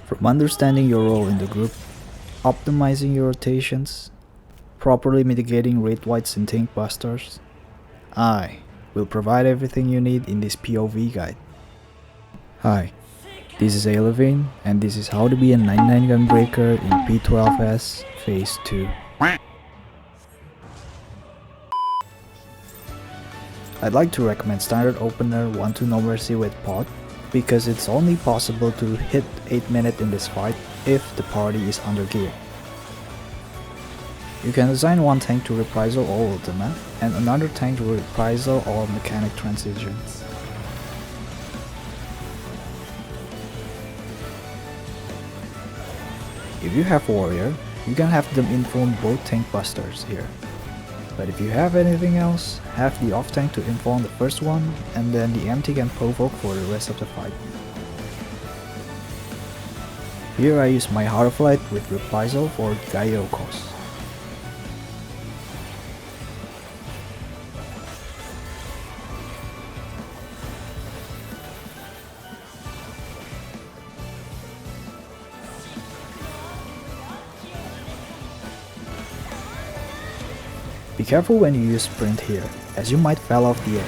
From understanding your role in the group, optimizing your rotations, properly mitigating rate wights and tank busters, I will provide everything you need in this POV guide. Hi, this is Alevin, and this is how to be a 99 Gunbreaker in P12S Phase 2. I'd like to recommend standard opener 1-2 No Mercy with pot, because it's only possible to hit 8 minutes in this fight if the party is under gear. You can assign one tank to reprisal all ultimate and another tank to reprisal all mechanic transitions. If you have warrior, you can have them inform both tank busters here. But if you have anything else, have the off tank to inform the first one, and then the empty can provoke for the rest of the fight. Here I use my Heart of Light with reprisal for Gaio cost. Be careful when you use sprint here, as you might fall off the edge.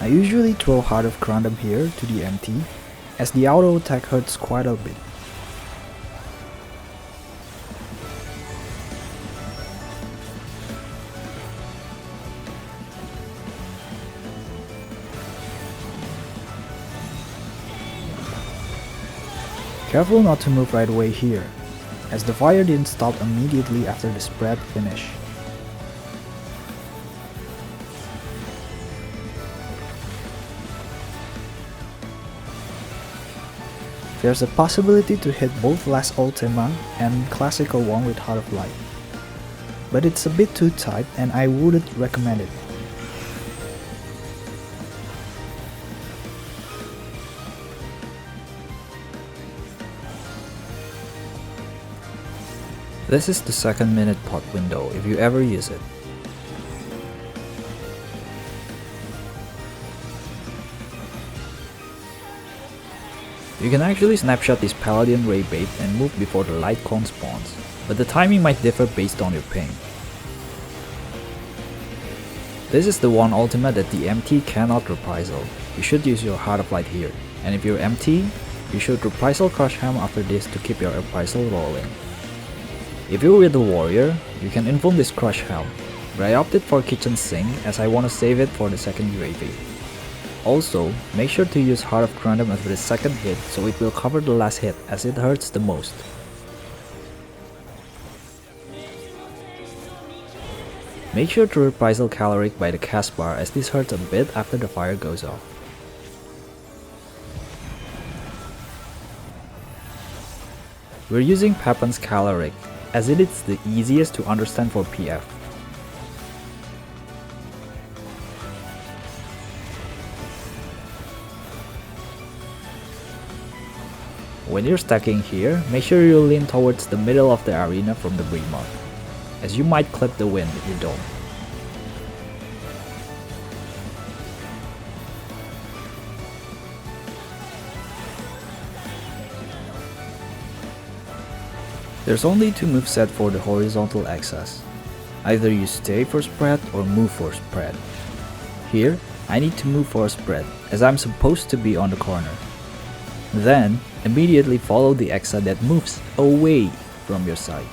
I usually throw Heart of Crandom here to the MT, as the auto attack hurts quite a bit. Careful not to move right away here, as the fire didn't stop immediately after the spread finish. There's a possibility to hit both last ultima and classical one with Heart of Light, but it's a bit too tight and I wouldn't recommend it. This is the 2nd minute pot window if you ever use it. You can actually snapshot this Paladin Ray bait and move before the light cone spawns, but the timing might differ based on your ping. This is the one ultimate that the MT cannot reprisal. You should use your Heart of Light here, and if you're MT, you should reprisal Crush Helm after this to keep your reprisal rolling. If you're with the warrior, you can inform this Crush Helm, but I opted for Kitchen Sink as I want to save it for the second UAV. Also, make sure to use Heart of Crandom after the second hit so it will cover the last hit as it hurts the most. Make sure to reprisal Caloric by the cast bar as this hurts a bit after the fire goes off. We're using Papan's Caloric, as it is the easiest to understand for PF. When you're stacking here, make sure you lean towards the middle of the arena from the Behemoth, as you might clip the wind if you don't. There's only 2 moveset for the horizontal axis. Either you stay for spread or move for spread. Here, I need to move for a spread, as I'm supposed to be on the corner. Then, immediately follow the exa that moves away from your side.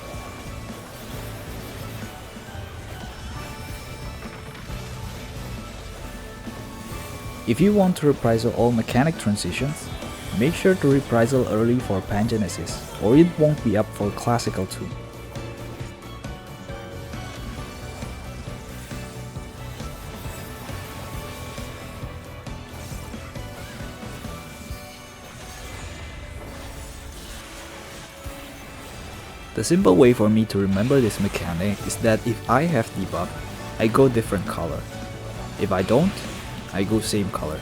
If you want to reprisal all mechanic transitions, make sure to reprisal early for Pangenesis, or it won't be up for Classical 2. The simple way for me to remember this mechanic is that if I have debuff, I go different color. If I don't, I go same color.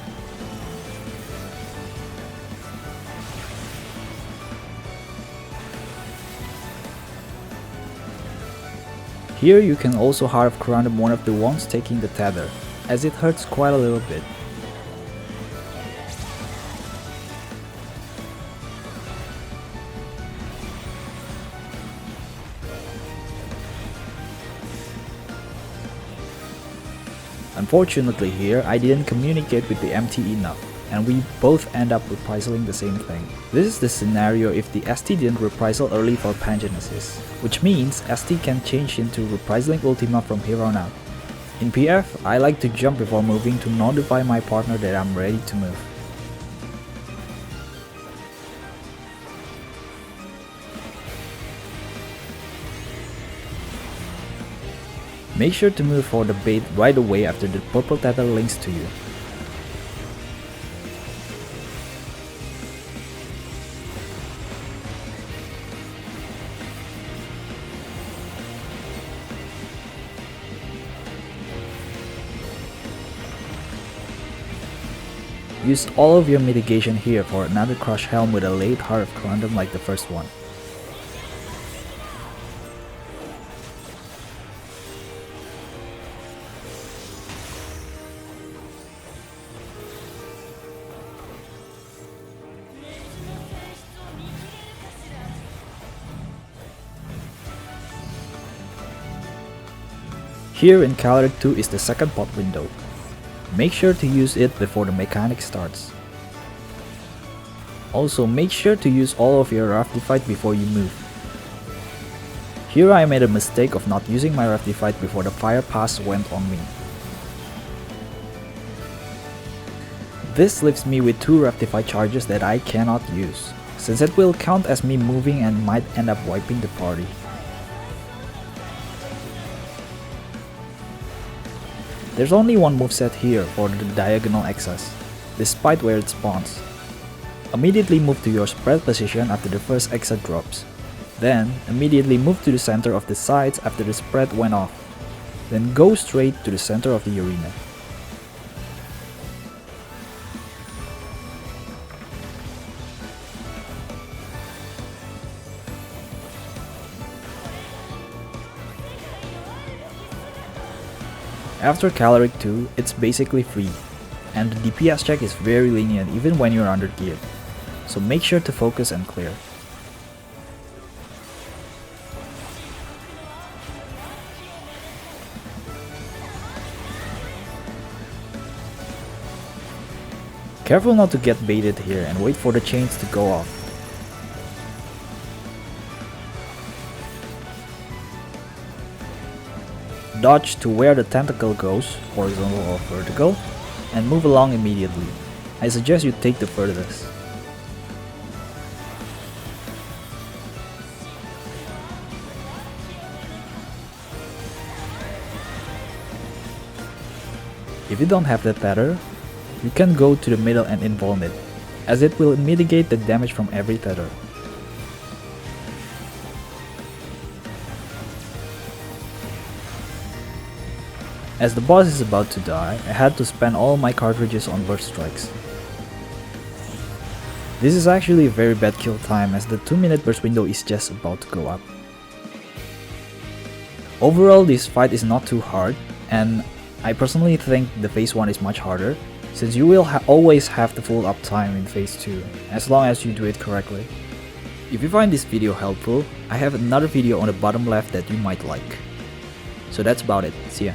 Here you can also half random one of the ones taking the tether, as it hurts quite a little bit. Unfortunately here, I didn't communicate with the MT enough, and we both end up reprising the same thing. This is the scenario if the ST didn't reprisal early for Pangenesis, which means ST can change into reprising Ultima from here on out. In PF, I like to jump before moving to notify my partner that I'm ready to move. Make sure to move for the bait right away after the purple tether links to you. Use all of your mitigation here for another crush helm with a late Heart of Conundrum like the first one. Here in Caloric 2 is the second pot window. Make sure to use it before the mechanic starts. Also make sure to use all of your Rapti Fight before you move. Here I made a mistake of not using my Rapti Fight before the fire pass went on me. This leaves me with 2 Rapti Fight charges that I cannot use, since it will count as me moving and might end up wiping the party. There's only one moveset here for the diagonal access, despite where it spawns. Immediately move to your spread position after the first exit drops. Then, immediately move to the center of the sides after the spread went off. Then go straight to the center of the arena. After Caloric 2, it's basically free, and the DPS check is very lenient even when you're under geared, so make sure to focus and clear. Careful not to get baited here and wait for the chains to go off. Dodge to where the tentacle goes, horizontal or vertical, and move along immediately. I suggest you take the furthest. If you don't have that tether, you can go to the middle and invuln it, as it will mitigate the damage from every tether. As the boss is about to die, I had to spend all my cartridges on burst strikes. This is actually a very bad kill time as the 2-minute burst window is just about to go up. Overall, this fight is not too hard, and I personally think the phase 1 is much harder, since you will always have the full uptime in phase 2, as long as you do it correctly. If you find this video helpful, I have another video on the bottom left that you might like. So that's about it, see ya.